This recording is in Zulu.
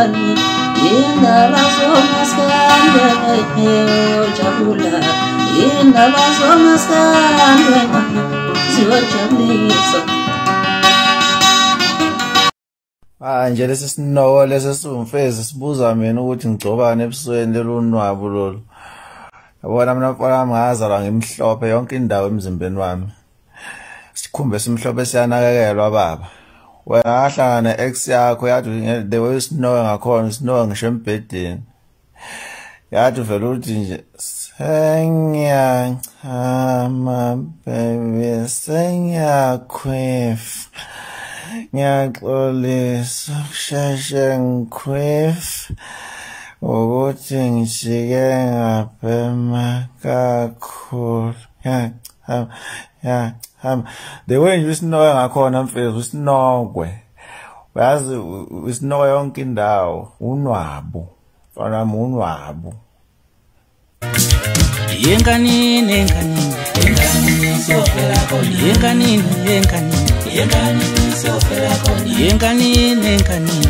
maskani indaba zomaskani uyojabula indaba zomaskani ziyojabulisa. Manje lesi sinoko lesi siwumfezi sibuza mina ukuthi ngigcobane ebusweni lelunwabo lolu. Yabona mina mfana ngazalwa ngimhlophe yonke indawo emzimbeni wami. Sikhumbe simhlophe siyanakekelwa baba. Wena ahlangana ne-ex yakho yathi the way sinoke ngakhona sinoke ngisho embhedeni. Yathi vele uthi nje sengiyachama baby sengiyakhwef. Ngiyaxolisa kusheshe ngikhwef ukuthi ngijike ngabhema kakhulu. The way nje usinoke ngakhona mfethu usinokwe. Uyazi usinoke yonke indawo unwabo. Fana unwabo. Yenkanini yenkanini siyofela khona yenkanini yenkanini siyofela khona yenkanini yenkanini